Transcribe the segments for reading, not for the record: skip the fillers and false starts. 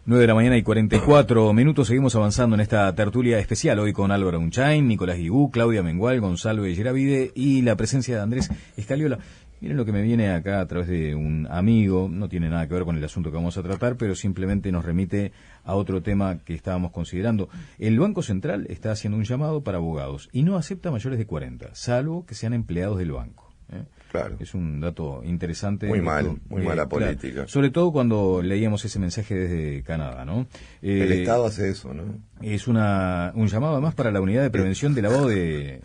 9 de la mañana y 44 minutos. Seguimos avanzando en esta tertulia especial hoy con Álvaro Unchain, Nicolás Guigú, Claudia Mengual, Gonzalo Yeravide y la presencia de Andrés Escaliola. Miren lo que me viene acá a través de un amigo, no tiene nada que ver con el asunto que vamos a tratar, pero simplemente nos remite a otro tema que estábamos considerando. El Banco Central está haciendo un llamado para abogados y no acepta mayores de 40, salvo que sean empleados del banco. Claro. Es un dato interesante. Muy mala política. Claro, sobre todo cuando leíamos ese mensaje desde Canadá, ¿no? El Estado hace eso, ¿no? Es un llamado además para la unidad de prevención de lavado de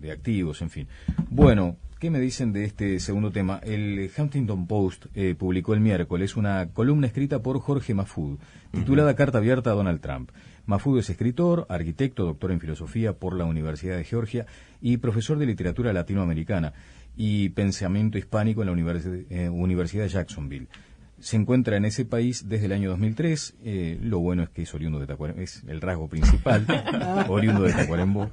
activos, en fin. Bueno, ¿qué me dicen de este segundo tema? El Huffington Post publicó el miércoles una columna escrita por Jorge Mahfoud, titulada Carta abierta a Donald Trump. Mahfoud es escritor, arquitecto, doctor en filosofía por la Universidad de Georgia y profesor de literatura latinoamericana y pensamiento hispánico en la Universidad de Jacksonville. Se encuentra en ese país desde el año 2003. Lo bueno es que es oriundo de Tacuarembó, es el rasgo principal, oriundo de Tacuarembó.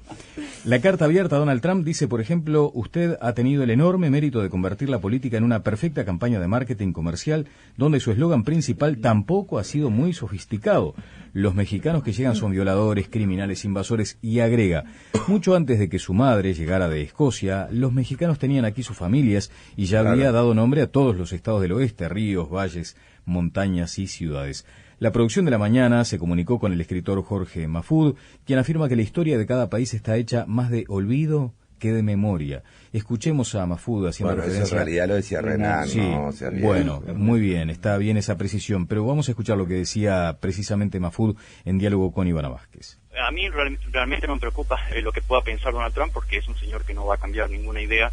La carta abierta a Donald Trump dice, por ejemplo, usted ha tenido el enorme mérito de convertir la política en una perfecta campaña de marketing comercial, donde su eslogan principal tampoco ha sido muy sofisticado. Los mexicanos que llegan son violadores, criminales, invasores, y agrega, mucho antes de que su madre llegara de Escocia, los mexicanos tenían aquí sus familias y ya había dado nombre a todos los estados del oeste, ríos, valles, montañas y ciudades. La producción de La Mañana se comunicó con el escritor Jorge Mahfoud, quien afirma que la historia de cada país está hecha más de olvido que de memoria. Escuchemos a Mahfoud haciendo referencia... Eso en realidad lo decía Renan, sí, ¿no? Bueno, muy bien, está bien esa precisión, pero vamos a escuchar lo que decía precisamente Mahfoud en diálogo con Ivana Vázquez. A mí realmente no me preocupa lo que pueda pensar Donald Trump, porque es un señor que no va a cambiar ninguna idea,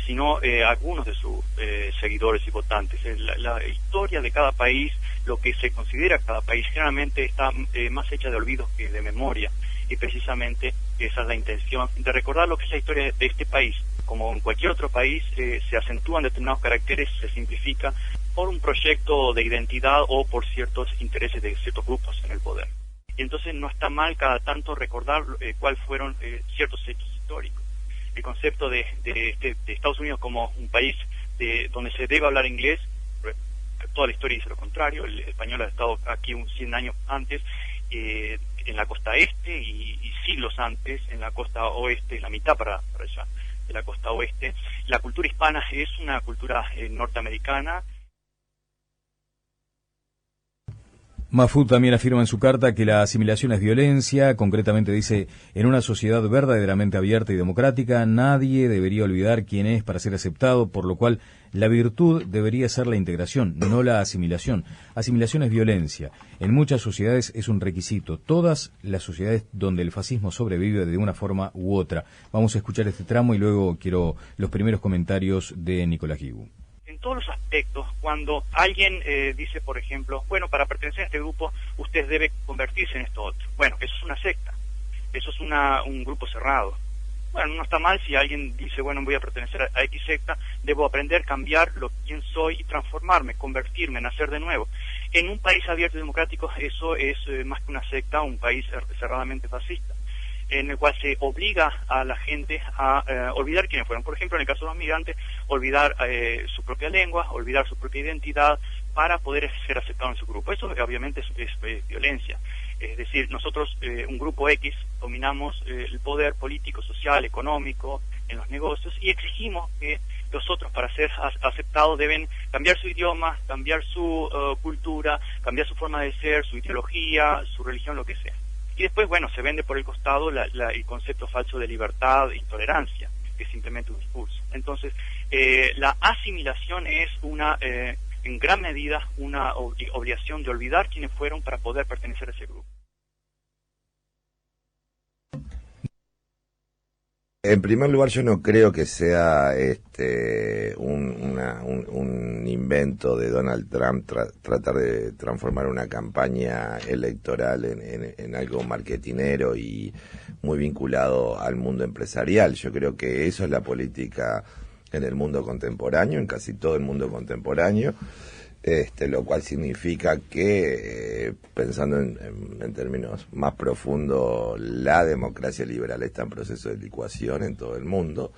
sino algunos de sus seguidores y votantes. La historia de cada país, lo que se considera cada país, generalmente está más hecha de olvido que de memoria, y precisamente esa es la intención de recordar lo que es la historia de este país. Como en cualquier otro país, se acentúan determinados caracteres, se simplifica por un proyecto de identidad o por ciertos intereses de ciertos grupos en el poder. Y entonces no está mal cada tanto recordar cuáles fueron ciertos hechos históricos. El concepto de Estados Unidos como un país donde se debe hablar inglés, toda la historia dice lo contrario. El español ha estado aquí 100 años antes, en la costa este y siglos antes en la costa oeste, la mitad para allá de la costa oeste. La cultura hispana es una cultura norteamericana. Mahfoud también afirma en su carta que la asimilación es violencia. Concretamente dice, en una sociedad verdaderamente abierta y democrática, nadie debería olvidar quién es para ser aceptado, por lo cual la virtud debería ser la integración, no la asimilación. Asimilación es violencia. En muchas sociedades es un requisito. Todas las sociedades donde el fascismo sobrevive de una forma u otra. Vamos a escuchar este tramo y luego quiero los primeros comentarios de Nicolás Guigú. En todos los aspectos, cuando alguien dice, por ejemplo, bueno, para pertenecer a este grupo, usted debe convertirse en esto otro. Bueno, eso es una secta, eso es un grupo cerrado. Bueno, no está mal si alguien dice, bueno, voy a pertenecer a X secta, debo aprender, cambiar quién soy y transformarme, convertirme, nacer de nuevo. En un país abierto y democrático, eso es más que una secta, un país cerradamente fascista, en el cual se obliga a la gente a olvidar quiénes fueron. Por ejemplo, en el caso de los migrantes, olvidar su propia lengua, olvidar su propia identidad para poder ser aceptado en su grupo. Eso obviamente es violencia. Es decir, nosotros, un grupo X, dominamos el poder político, social, económico, en los negocios, y exigimos que los otros, para ser aceptados, deben cambiar su idioma, cambiar su cultura, cambiar su forma de ser, su ideología, su religión, lo que sea. Y después, bueno, se vende por el costado el concepto falso de libertad e intolerancia, que es simplemente un discurso. Entonces, la asimilación es en gran medida una obligación de olvidar quiénes fueron para poder pertenecer a ese grupo. En primer lugar, yo no creo que sea un invento de Donald Trump tratar de transformar una campaña electoral en algo marketinero y muy vinculado al mundo empresarial. Yo creo que eso es la política en el mundo contemporáneo, en casi todo el mundo contemporáneo. Lo cual significa que, pensando en términos más profundos, la democracia liberal está en proceso de licuación en todo el mundo.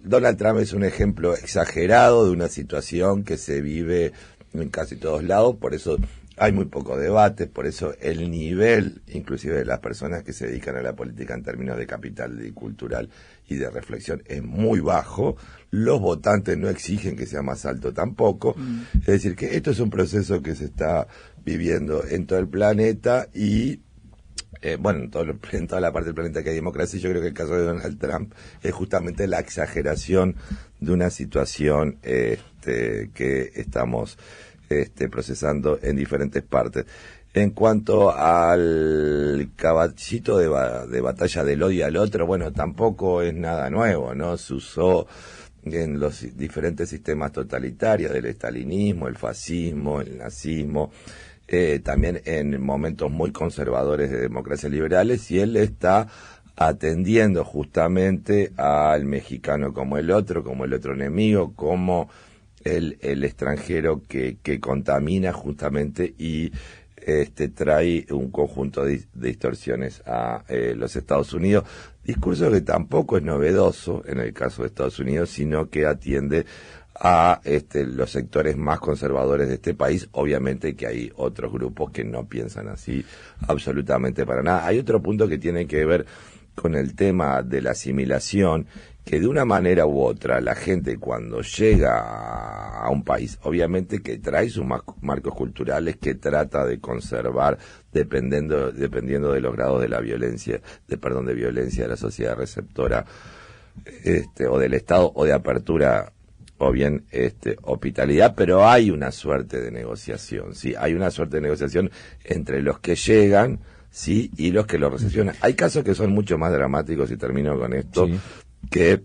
Donald Trump es un ejemplo exagerado de una situación que se vive en casi todos lados, por eso hay muy poco debate, por eso el nivel, inclusive de las personas que se dedican a la política en términos de capital y cultural y de reflexión, es muy bajo. Los votantes no exigen que sea más alto tampoco. Es decir, que esto es un proceso que se está viviendo en todo el planeta y bueno, en toda la parte del planeta que hay democracia. Yo creo que el caso de Donald Trump es justamente la exageración de una situación que estamos procesando en diferentes partes. En cuanto al caballito de batalla del odio al otro, bueno, tampoco es nada nuevo, ¿no? Se usó en los diferentes sistemas totalitarios del estalinismo, el fascismo, el nazismo, también en momentos muy conservadores de democracias liberales, y él está atendiendo justamente al mexicano como el otro enemigo, como el extranjero que contamina justamente y trae un conjunto de distorsiones a los Estados Unidos. Discurso que tampoco es novedoso en el caso de Estados Unidos, sino que atiende a los sectores más conservadores de este país. Obviamente que hay otros grupos que no piensan así absolutamente para nada. Hay otro punto que tiene que ver con el tema de la asimilación, que de una manera u otra la gente cuando llega a un país, obviamente que trae sus marcos culturales que trata de conservar dependiendo de los grados de la violencia, de violencia de la sociedad receptora, o del Estado, o de apertura, o bien hospitalidad, pero hay una suerte de negociación, ¿sí? Hay una suerte de negociación entre los que llegan, sí, y los que lo recepcionan. Hay casos que son mucho más dramáticos, y termino con esto, sí, que,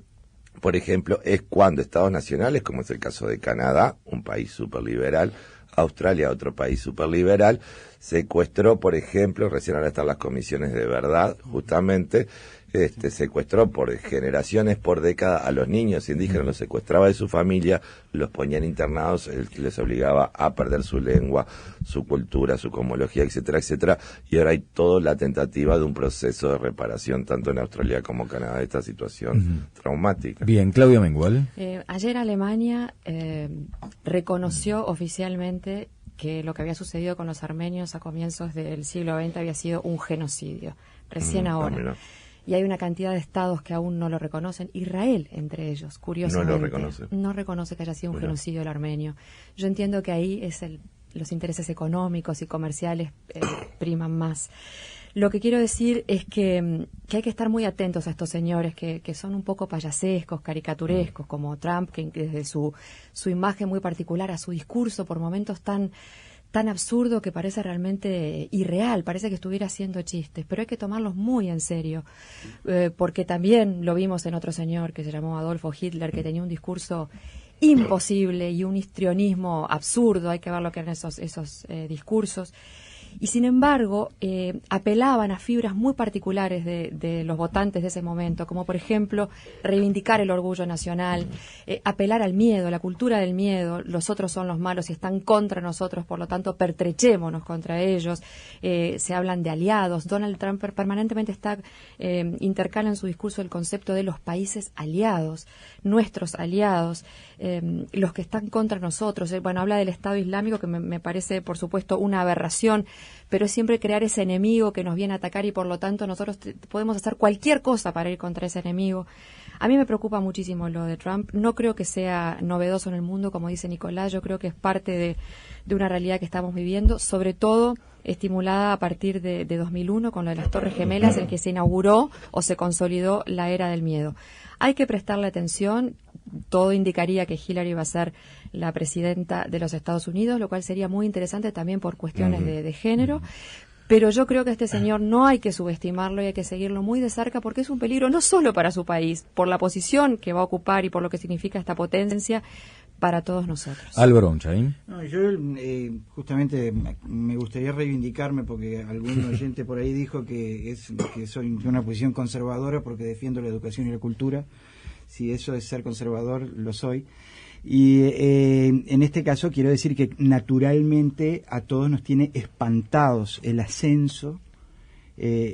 por ejemplo, es cuando estados nacionales, como es el caso de Canadá, un país superliberal, Australia, otro país superliberal, secuestró, por ejemplo, recién ahora están las comisiones de verdad, justamente, secuestró por generaciones, por décadas, a los niños indígenas, los secuestraba de su familia, los ponían internados, les obligaba a perder su lengua, su cultura, su cosmología, etcétera, etcétera, y ahora hay toda la tentativa de un proceso de reparación, tanto en Australia como Canadá, de esta situación traumática. Bien, Claudia Mengual. Ayer Alemania reconoció oficialmente que lo que había sucedido con los armenios a comienzos del siglo XX había sido un genocidio, recién ahora. Mira. Y hay una cantidad de estados que aún no lo reconocen. Israel, entre ellos, curiosamente. No lo reconoce. No reconoce que haya sido un genocidio el armenio. Yo entiendo que ahí es los intereses económicos y comerciales priman más. Lo que quiero decir es que hay que estar muy atentos a estos señores que son un poco payasescos, caricaturescos, como Trump, que desde su imagen muy particular, a su discurso por momentos tan absurdo que parece realmente irreal, parece que estuviera haciendo chistes, pero hay que tomarlos muy en serio, porque también lo vimos en otro señor que se llamó Adolfo Hitler, que tenía un discurso imposible y un histrionismo absurdo, hay que ver lo que eran esos discursos. Y sin embargo, apelaban a fibras muy particulares de los votantes de ese momento, como por ejemplo reivindicar el orgullo nacional, apelar al miedo, a la cultura del miedo. Los otros son los malos y están contra nosotros, por lo tanto pertrechémonos contra ellos. Se hablan de aliados. Donald Trump permanentemente intercala en su discurso el concepto de los países aliados, nuestros aliados, los que están contra nosotros. Bueno, habla del Estado Islámico, que me parece, por supuesto, una aberración, pero es siempre crear ese enemigo que nos viene a atacar y por lo tanto nosotros podemos hacer cualquier cosa para ir contra ese enemigo. A mí me preocupa muchísimo lo de Trump. No creo que sea novedoso en el mundo, como dice Nicolás. Yo creo que es parte de una realidad que estamos viviendo, sobre todo estimulada a partir de 2001 con lo de las Torres Gemelas, en que se inauguró o se consolidó la era del miedo. Hay que prestarle atención. Todo indicaría que Hillary va a ser la presidenta de los Estados Unidos, lo cual sería muy interesante también por cuestiones de género. Pero yo creo que este señor no hay que subestimarlo y hay que seguirlo muy de cerca porque es un peligro no solo para su país, por la posición que va a ocupar y por lo que significa esta potencia, para todos nosotros. Álvaro Onchaín. No, yo justamente me gustaría reivindicarme porque algún oyente por ahí dijo que soy de una posición conservadora porque defiendo la educación y la cultura. Si eso es ser conservador, lo soy. Y en este caso quiero decir que naturalmente a todos nos tiene espantados el ascenso